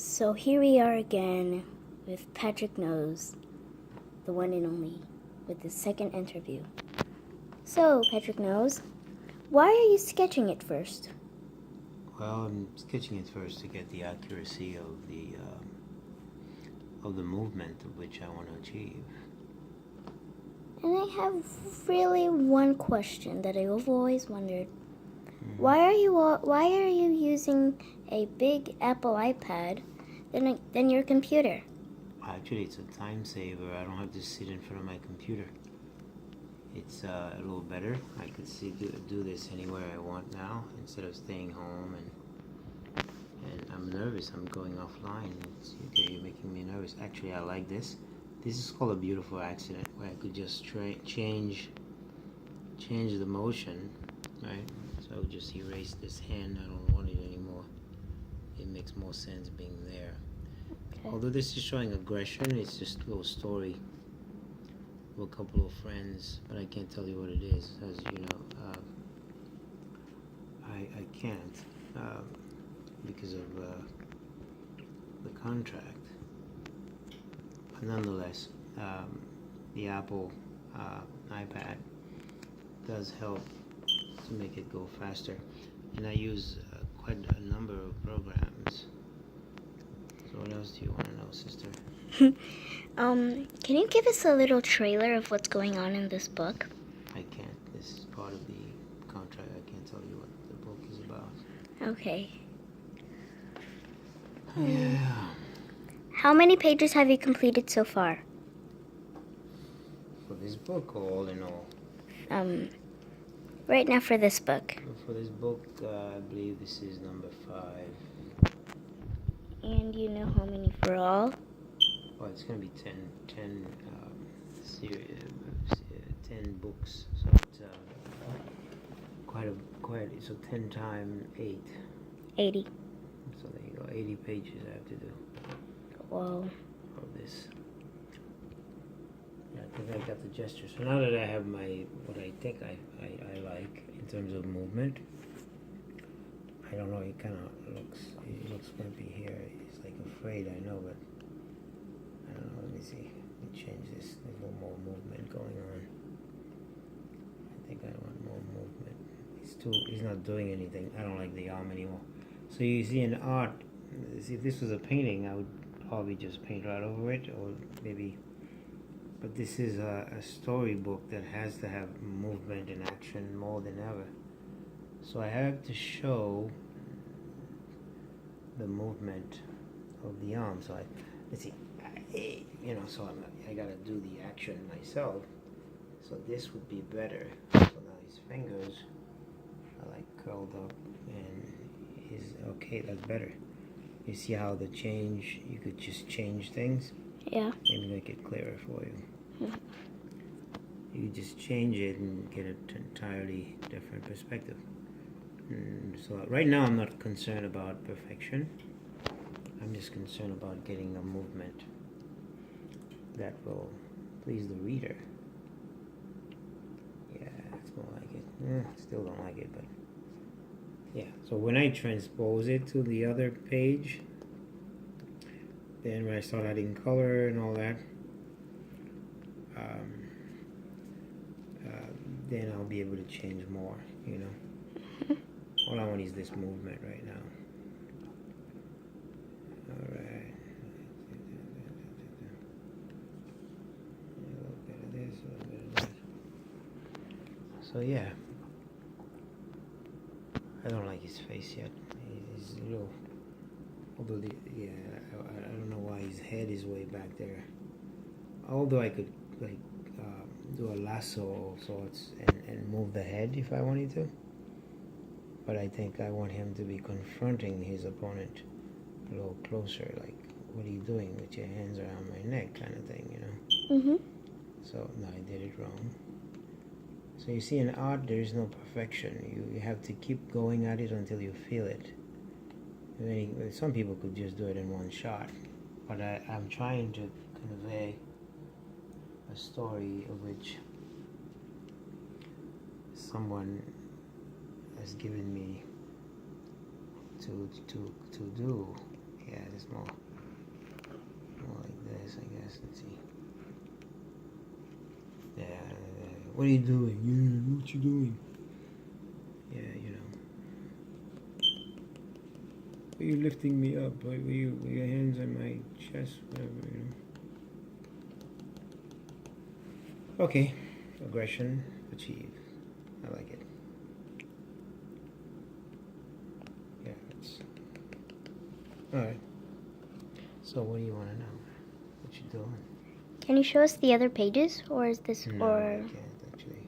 So here we are again with Patrick Noze, the one and only, with the second interview. So, Patrick Noze, why are you sketching it first? Well, I'm sketching it first to get the accuracy of the movement of which I want to achieve. And I have really one question that I've always wondered. Why are you using a big Apple iPad than your computer? Actually, it's a time saver. I don't have to sit in front of my computer. It's a little better. I could do this anywhere I want now instead of staying home and I'm nervous. I'm going offline. You're making me nervous. Actually, I like this. This is called a beautiful accident where I could just change the motion, right? So I would just erase this hand. I don't want it anymore. It makes more sense being there. Okay. Although this is showing aggression, it's just a little story of a couple of friends, but I can't tell you what it is, as you know. I can't because of the contract. But nonetheless, the Apple iPad does help to make it go faster, and I use quite a number of programs. So what else do you want to know, sister? Can you give us a little trailer of what's going on in this book? I can't. This is part of the contract. I can't tell you what the book is about. Okay. Yeah. How many pages have you completed so far? For this book, or all in all? Right now for this book. For this book, I believe this is number 5. And you know how many for all? Oh, it's going to be 10 books. So it's so 10 times 8. 80. So there you go. 80 pages I have to do. Whoa. Of this. Yeah, I think I got the gesture. So now that I have what I think I like in terms of movement, I don't know, he looks grumpy here. He's like afraid, I know, but I don't know. Let me see. Let me change this. There's a little more movement going on. I think I want more movement. He's not doing anything. I don't like the arm anymore. So you see in art, if this was a painting, I would probably just paint right over it, or maybe, but this is a storybook that has to have movement and action more than ever. So I have to show the movement of the arm. So let's see, so I gotta do the action myself. So this would be better. So now his fingers are like curled up, and okay. That's better. You see how you could just change things? Yeah. Let me make it clearer for you. You just change it and get an entirely different perspective. So right now I'm not concerned about perfection. I'm just concerned about getting a movement that will please the reader. Yeah, it's more like it. Still don't like it, but yeah. So when I transpose it to the other page, then when I start adding color and all that, then I'll be able to change more, All I want is this movement right now. Alright. A little bit of this, a little bit of that. So yeah. I don't like his face yet. He's a little, although I don't know why his head is way back there. Although I could do a lasso of sorts and move the head if I wanted to. But I think I want him to be confronting his opponent a little closer, like, what are you doing with your hands around my neck, kind of thing, So no, I did it wrong. So you see, in art, there is no perfection. You have to keep going at it until you feel it. Some people could just do it in one shot, but I'm trying to convey a story of which someone has given me to do, Yeah, it's more like this, I guess. Let's see. Yeah. What are you doing? What you doing? Yeah, you know. Are you lifting me up? Were your hands on my chest? Whatever, you know. Okay. Aggression achieved. I like it. Yeah, it's alright. So what do you want to know? What you doing? Can you show us the other pages, or is this No, I can't actually.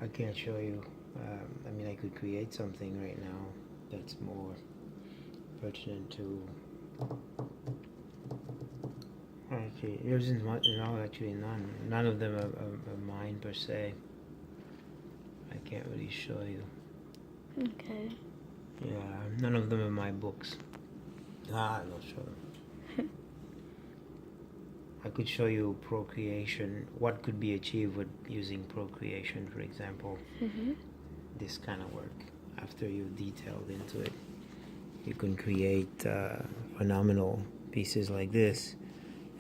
I can't show you. I mean, I could create something right now that's more pertinent to. Actually, there isn't much. No, actually, none. None of them are mine per se. I can't really show you. Okay. Yeah, none of them are my books. I'll show them. I could show you procreation, what could be achieved with using procreation, for example. This kind of work. After you've detailed into it, you can create phenomenal pieces like this.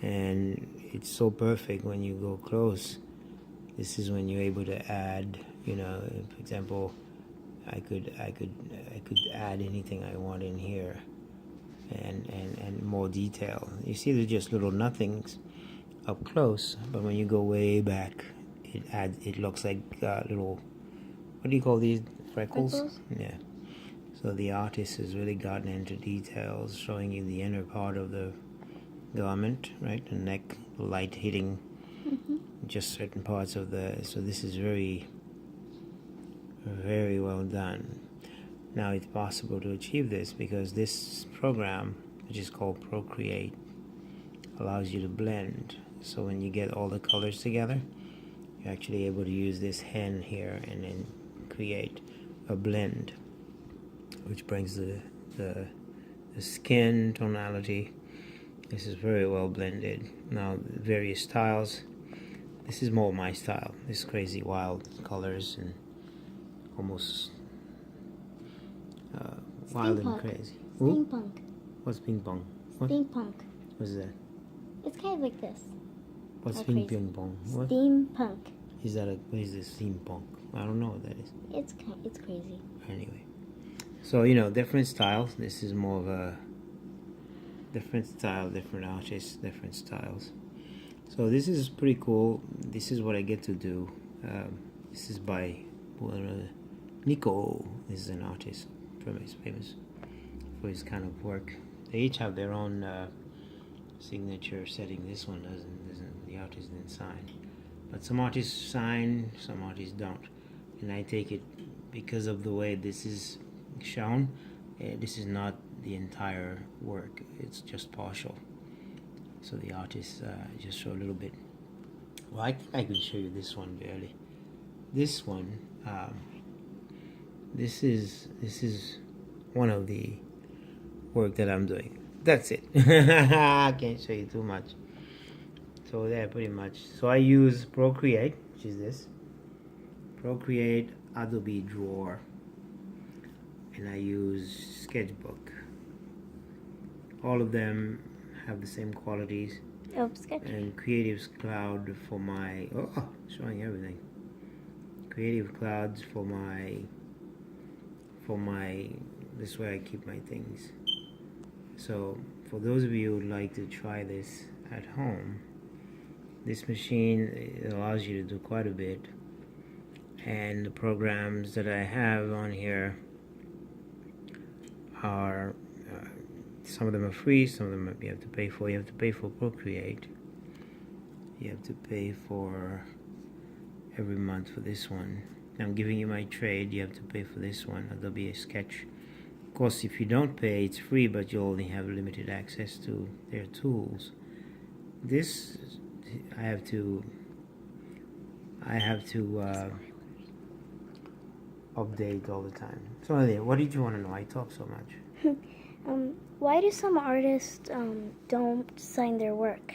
And it's so perfect when you go close. This is when you're able to add, you know, for example, I could add anything I want in here, and more detail. You see, they're just little nothings up close, but when you go way back, it looks like little, what do you call these, freckles? Yeah. So the artist has really gotten into details, showing you the inner part of the garment, right? The neck, the light hitting just certain parts of the. So this is very, very well done. Now it's possible to achieve this because this program, which is called Procreate, allows you to blend. So when you get all the colors together, you're actually able to use this hen here and then create a blend, which brings the skin tonality. This is very well blended. Now various styles. This is more my style. This crazy wild colors and almost wild and crazy. Steampunk. What's ping pong? What? Steampunk. What's that? It's kind of like this. What's How ping crazy. pong? What? Steampunk. Is that what is this steampunk? I don't know what that is. It's crazy. Anyway, so you know, different styles. This is more of a different style, different artists, different styles. So this is pretty cool. This is what I get to do. This is by Nico. This is an artist, famous for his kind of work. They each have their own signature setting. This one doesn't. The artist didn't sign, but some artists sign, some artists don't. And I take it because of the way this is shown. This is not the entire work. It's just partial. So the artists just show a little bit. Well, I think I could show you this one barely. This one, this is one of the work that I'm doing. That's it. I can't show you too much. So there, pretty much. So I use Procreate, which is this. Procreate, Adobe Drawer, and I use Sketchbook. All of them have the same qualities. Oh, Sketch. And Creative Cloud for my showing everything. Creative Clouds for my this way I keep my things. So for those of you who would like to try this at home, this machine, it allows you to do quite a bit. And the programs that I have on here are some of them are free, some of them you have to pay for. You have to pay for Procreate. You have to pay for every month for this one. I'm giving you my trade. You have to pay for this one, Adobe Sketch. Of course, if you don't pay, it's free, but you only have limited access to their tools. This I have to update all the time. So anyway, what did you want to know? I talk so much. Why do some artists don't sign their work?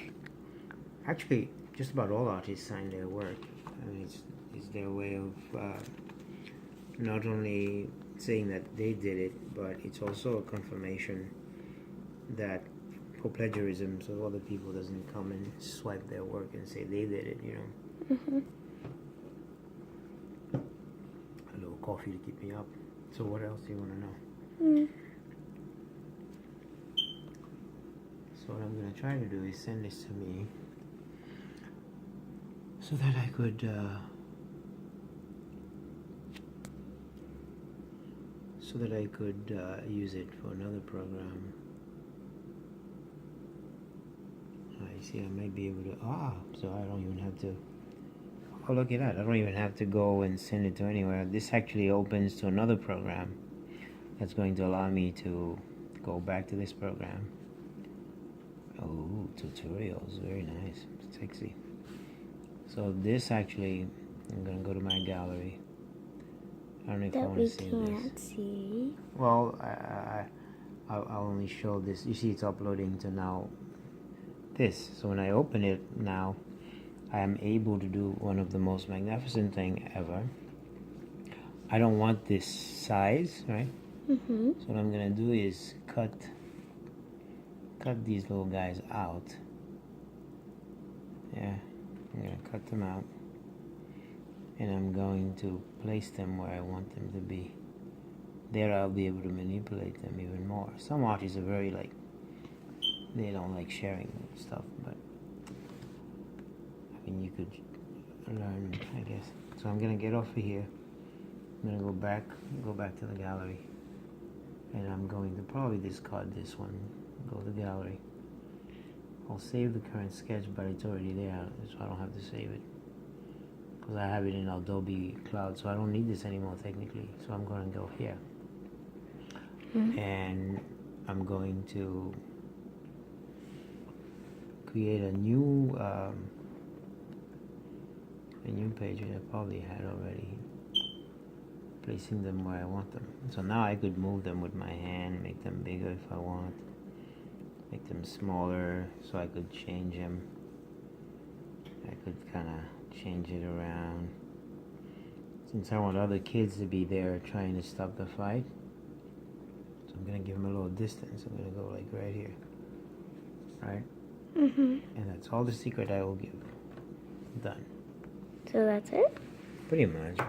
Actually, just about all artists sign their work. I mean, it's their way of not only saying that they did it, but it's also a confirmation that for plagiarism, so other people doesn't come and swipe their work and say they did it, you know. Mm-hmm. A little coffee to keep me up. So what else do you want to know? Mm. So what I'm going to try to do is send this to me so that I could use it for another program. I see I might be able to, so I don't even have to, oh look at that, I don't even have to go and send it to anywhere. This actually opens to another program that's going to allow me to go back to this program. Oh, tutorials, very nice, sexy. So this actually, I'm going to go to my gallery. I don't know if I want to see this. That we can't see. Well, I'll only show this. You see it's uploading to now this. So when I open it now, I am able to do one of the most magnificent thing ever. I don't want this size, right? Mm-hmm. So what I'm going to do is cut these little guys out. Yeah, I'm going to cut them out. And I'm going to place them where I want them to be. There I'll be able to manipulate them even more. Some artists are very like, they don't like sharing stuff, but I mean you could learn, I guess. So I'm gonna get off of here. I'm gonna go back to the gallery, and I'm going to probably discard this one. Go to the gallery. I'll save the current sketch, but it's already there, so I don't have to save it. Because I have it in Adobe Cloud, so I don't need this anymore technically. So I'm going to go here. Mm-hmm. And I'm going to create a new page, which I probably had already. Placing them where I want them. So now I could move them with my hand, make them bigger if I want. Make them smaller, so I could change them. I could kind of change it around. Since I want other kids to be there trying to stop the fight, so I'm gonna give them a little distance. I'm gonna go like right here, right? Mm-hmm. And that's all the secret I will give. Done. So that's it? Pretty much.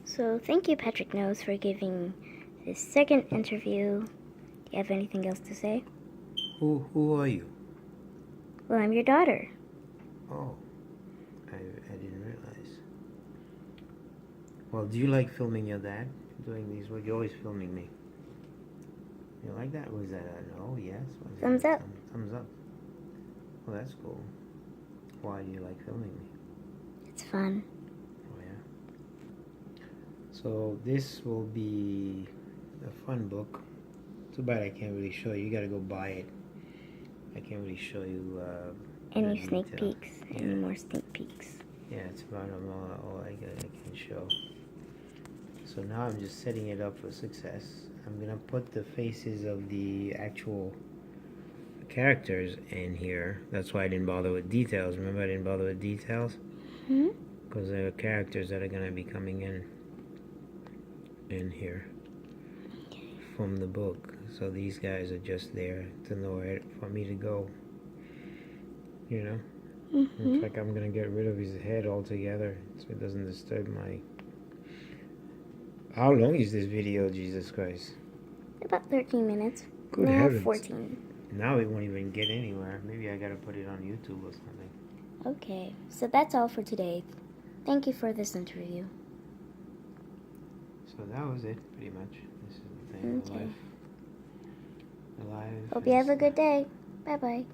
So thank you, Patrick Noze, for giving this second interview. Do you have anything else to say? Who are you? Well, I'm your daughter. Oh, I didn't realize. Well, do you like filming your dad doing these? Well, you're always filming me. You like that? Was that a no? Yes? Was Thumbs up. Thumbs up. Well, that's cool. Why do you like filming me? It's fun. Oh, yeah. So this will be a fun book. Too bad I can't really show you. You gotta go buy it. I can't really show you Any the sneak detail. peeks? Yeah. Any more sneak peeks? Yeah, it's about all I can show. So now I'm just setting it up for success. I'm gonna put the faces of the actual characters in here. That's why I didn't bother with details. Remember I didn't bother with details? Hmm? Because there are characters that are gonna be coming in here from the book. So these guys are just there to know where for me to go. You know? Mm-hmm. Looks like I'm gonna get rid of his head altogether so it doesn't disturb my... How long is this video, Jesus Christ? About 13 minutes. Good No, heavens. 14. Now it won't even get anywhere. Maybe I gotta put it on YouTube or something. Okay, so that's all for today. Thank you for this interview. So that was it, pretty much. This is the thing. Okay. Alive. Hope you have a good day. Bye-bye.